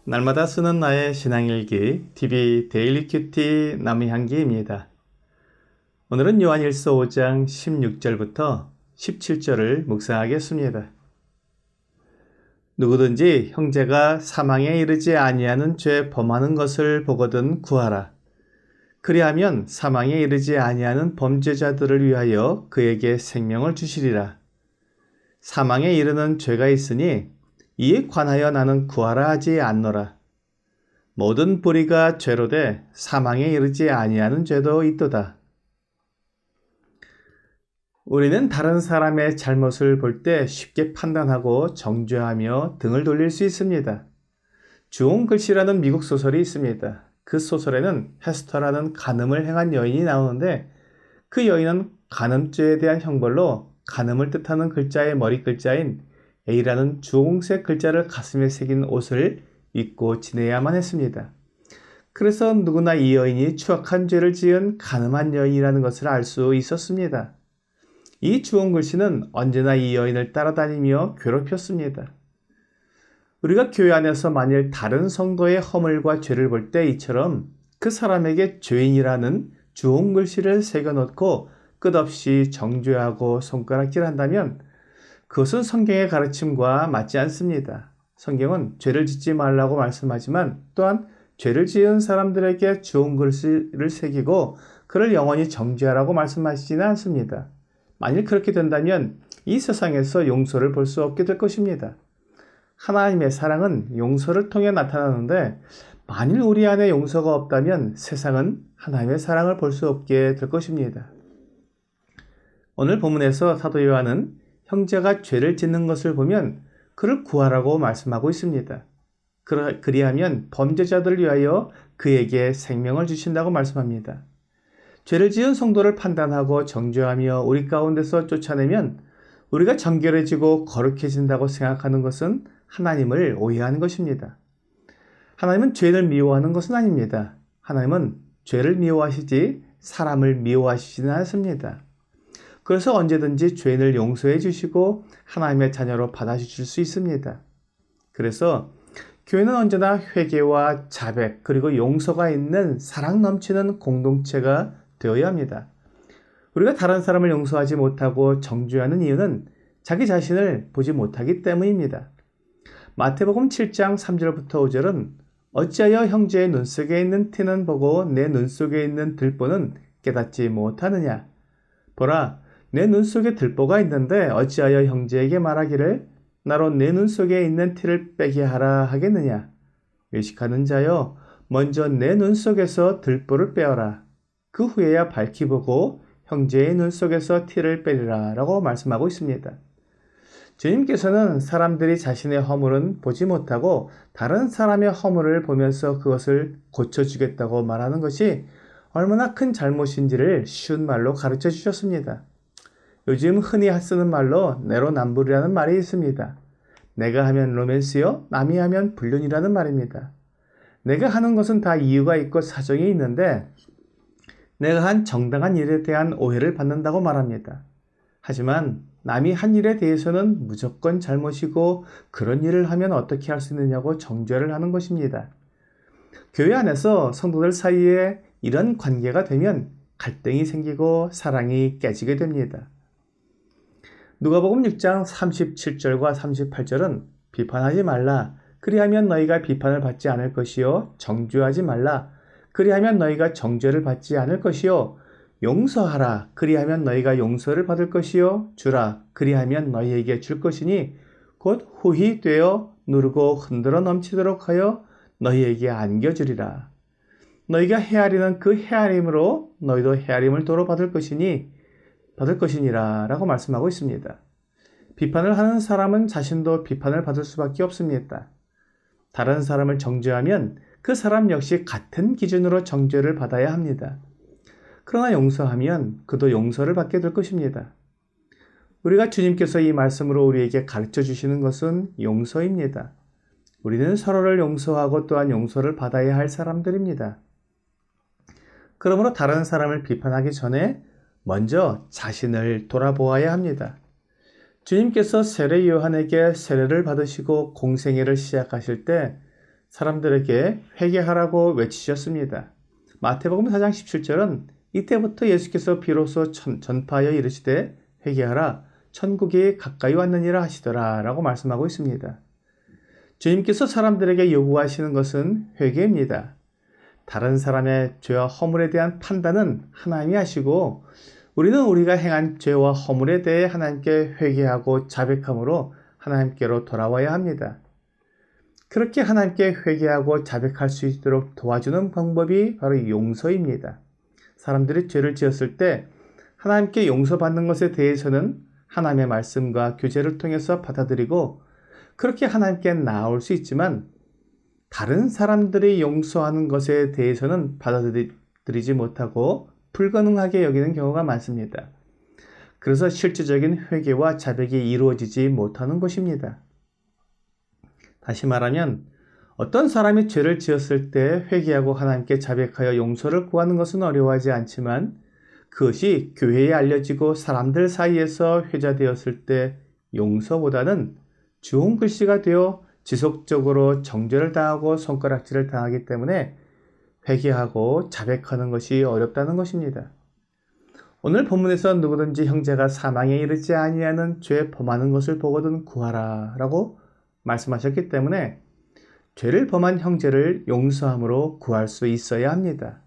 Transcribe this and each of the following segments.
날마다 쓰는 나의 신앙일기 TV 데일리 큐티 남향기입니다. 오늘은 요한일서 5장 16절부터 17절을 묵상하겠습니다. 누구든지 형제가 사망에 이르지 아니하는 죄 범하는 것을 보거든 구하라. 그리하면 사망에 이르지 아니하는 범죄자들을 위하여 그에게 생명을 주시리라. 사망에 이르는 죄가 있으니 이에 관하여 나는 구하라 하지 않노라. 모든 불의가 죄로 돼 사망에 이르지 아니하는 죄도 있도다. 우리는 다른 사람의 잘못을 볼 때 쉽게 판단하고 정죄하며 등을 돌릴 수 있습니다. 주홍 글씨라는 미국 소설이 있습니다. 그 소설에는 헤스터라는 간음을 행한 여인이 나오는데 그 여인은 간음죄에 대한 형벌로 간음을 뜻하는 글자의 머리 글자인 A라는 주홍색 글자를 가슴에 새긴 옷을 입고 지내야만 했습니다. 그래서 누구나 이 여인이 추악한 죄를 지은 간음한 여인이라는 것을 알 수 있었습니다. 이 주홍 글씨는 언제나 이 여인을 따라다니며 괴롭혔습니다. 우리가 교회 안에서 만일 다른 성도의 허물과 죄를 볼 때 이처럼 그 사람에게 죄인이라는 주홍 글씨를 새겨놓고 끝없이 정죄하고 손가락질한다면 그것은 성경의 가르침과 맞지 않습니다. 성경은 죄를 짓지 말라고 말씀하지만 또한 죄를 지은 사람들에게 주홍 글씨를 새기고 그를 영원히 정죄하라고 말씀하시지는 않습니다. 만일 그렇게 된다면 이 세상에서 용서를 볼 수 없게 될 것입니다. 하나님의 사랑은 용서를 통해 나타나는데 만일 우리 안에 용서가 없다면 세상은 하나님의 사랑을 볼 수 없게 될 것입니다. 오늘 본문에서 사도 요한은 형제가 죄를 짓는 것을 보면 그를 구하라고 말씀하고 있습니다. 그리하면 범죄자들을 위하여 그에게 생명을 주신다고 말씀합니다. 죄를 지은 성도를 판단하고 정죄하며 우리 가운데서 쫓아내면 우리가 정결해지고 거룩해진다고 생각하는 것은 하나님을 오해하는 것입니다. 하나님은 죄를 미워하는 것은 아닙니다. 하나님은 죄를 미워하시지 사람을 미워하시지는 않습니다. 그래서 언제든지 죄인을 용서해 주시고 하나님의 자녀로 받아주실 수 있습니다. 그래서 교회는 언제나 회개와 자백 그리고 용서가 있는 사랑 넘치는 공동체가 되어야 합니다. 우리가 다른 사람을 용서하지 못하고 정죄하는 이유는 자기 자신을 보지 못하기 때문입니다. 마태복음 7장 3절부터 5절은 어찌하여 형제의 눈 속에 있는 티는 보고 내 눈 속에 있는 들보는 깨닫지 못하느냐. 보라, 내 눈 속에 들보가 있는데 어찌하여 형제에게 말하기를 나로 내 눈 속에 있는 티를 빼게 하라 하겠느냐. 외식하는 자여, 먼저 내 눈 속에서 들보를 빼어라. 그 후에야 밝히 보고 형제의 눈 속에서 티를 빼리라 라고 말씀하고 있습니다. 주님께서는 사람들이 자신의 허물은 보지 못하고 다른 사람의 허물을 보면서 그것을 고쳐주겠다고 말하는 것이 얼마나 큰 잘못인지를 쉬운 말로 가르쳐 주셨습니다. 요즘 흔히 쓰는 말로 내로남불이라는 말이 있습니다. 내가 하면 로맨스요, 남이 하면 불륜이라는 말입니다. 내가 하는 것은 다 이유가 있고 사정이 있는데 내가 한 정당한 일에 대한 오해를 받는다고 말합니다. 하지만 남이 한 일에 대해서는 무조건 잘못이고 그런 일을 하면 어떻게 할 수 있느냐고 정죄를 하는 것입니다. 교회 안에서 성도들 사이에 이런 관계가 되면 갈등이 생기고 사랑이 깨지게 됩니다. 누가복음 6장 37절과 38절은 비판하지 말라. 그리하면 너희가 비판을 받지 않을 것이요. 정죄하지 말라. 그리하면 너희가 정죄를 받지 않을 것이요. 용서하라. 그리하면 너희가 용서를 받을 것이요. 주라. 그리하면 너희에게 줄 것이니 곧 후히 되어 누르고 흔들어 넘치도록 하여 너희에게 안겨주리라. 너희가 헤아리는 그 헤아림으로 너희도 헤아림을 도로 받을 것이니라 라고 말씀하고 있습니다. 비판을 하는 사람은 자신도 비판을 받을 수밖에 없습니다. 다른 사람을 정죄하면 그 사람 역시 같은 기준으로 정죄를 받아야 합니다. 그러나 용서하면 그도 용서를 받게 될 것입니다. 우리가 주님께서 이 말씀으로 우리에게 가르쳐 주시는 것은 용서입니다. 우리는 서로를 용서하고 또한 용서를 받아야 할 사람들입니다. 그러므로 다른 사람을 비판하기 전에 먼저 자신을 돌아보아야 합니다. 주님께서 세례 요한에게 세례를 받으시고 공생애를 시작하실 때 사람들에게 회개하라고 외치셨습니다. 마태복음 4장 17절은 이때부터 예수께서 비로소 전파하여 이르시되 회개하라 천국이 가까이 왔느니라 하시더라 라고 말씀하고 있습니다. 주님께서 사람들에게 요구하시는 것은 회개입니다. 다른 사람의 죄와 허물에 대한 판단은 하나님이 하시고 우리는 우리가 행한 죄와 허물에 대해 하나님께 회개하고 자백함으로 하나님께로 돌아와야 합니다. 그렇게 하나님께 회개하고 자백할 수 있도록 도와주는 방법이 바로 용서입니다. 사람들이 죄를 지었을 때 하나님께 용서받는 것에 대해서는 하나님의 말씀과 교제를 통해서 받아들이고 그렇게 하나님께 나아올 수 있지만 다른 사람들이 용서하는 것에 대해서는 받아들이지 못하고 불가능하게 여기는 경우가 많습니다. 그래서 실질적인 회개와 자백이 이루어지지 못하는 것입니다. 다시 말하면 어떤 사람이 죄를 지었을 때 회개하고 하나님께 자백하여 용서를 구하는 것은 어려워하지 않지만 그것이 교회에 알려지고 사람들 사이에서 회자되었을 때 용서보다는 좋은 글씨가 되어 지속적으로 정죄를 당하고 손가락질을 당하기 때문에 회개하고 자백하는 것이 어렵다는 것입니다. 오늘 본문에서 누구든지 형제가 사망에 이르지 아니하는 죄 범하는 것을 보거든 구하라 라고 말씀하셨기 때문에 죄를 범한 형제를 용서함으로 구할 수 있어야 합니다.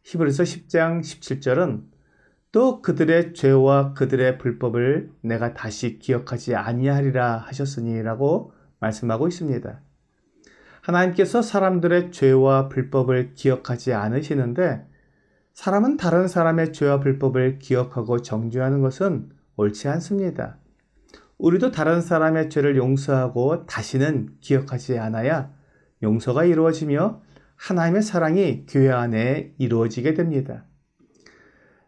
히브리서 10장 17절은 또 그들의 죄와 그들의 불법을 내가 다시 기억하지 아니하리라 하셨으니 라고 말씀하고 있습니다. 하나님께서 사람들의 죄와 불법을 기억하지 않으시는데 사람은 다른 사람의 죄와 불법을 기억하고 정죄하는 것은 옳지 않습니다. 우리도 다른 사람의 죄를 용서하고 다시는 기억하지 않아야 용서가 이루어지며 하나님의 사랑이 교회 안에 이루어지게 됩니다.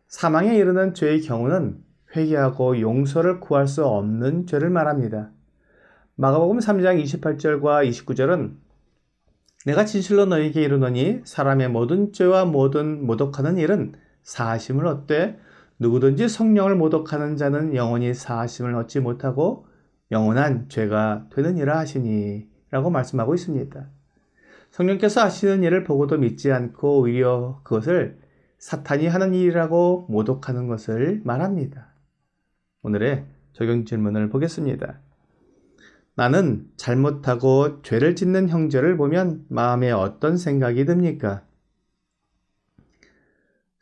사망에 이르는 죄의 경우는 회개하고 용서를 구할 수 없는 죄를 말합니다. 마가복음 3장 28절과 29절은 내가 진실로 너희에게 이르노니 사람의 모든 죄와 모든 모독하는 일은 사하심을 얻되 누구든지 성령을 모독하는 자는 영원히 사하심을 얻지 못하고 영원한 죄가 되느니라 하시니 라고 말씀하고 있습니다. 성령께서 하시는 일을 보고도 믿지 않고 오히려 그것을 사탄이 하는 일이라고 모독하는 것을 말합니다. 오늘의 적용 질문을 보겠습니다. 나는 잘못하고 죄를 짓는 형제를 보면 마음에 어떤 생각이 듭니까?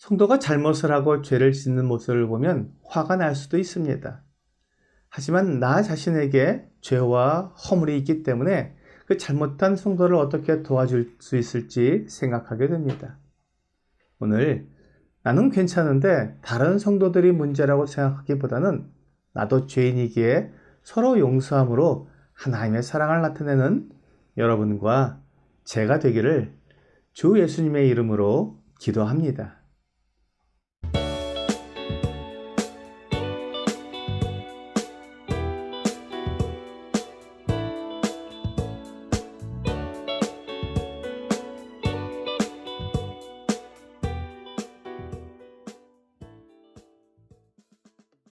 성도가 잘못을 하고 죄를 짓는 모습을 보면 화가 날 수도 있습니다. 하지만 나 자신에게 죄와 허물이 있기 때문에 그 잘못한 성도를 어떻게 도와줄 수 있을지 생각하게 됩니다. 오늘 나는 괜찮은데 다른 성도들이 문제라고 생각하기보다는 나도 죄인이기에 서로 용서함으로 하나님의 사랑을 나타내는 여러분과 제가 되기를 주 예수님의 이름으로 기도합니다.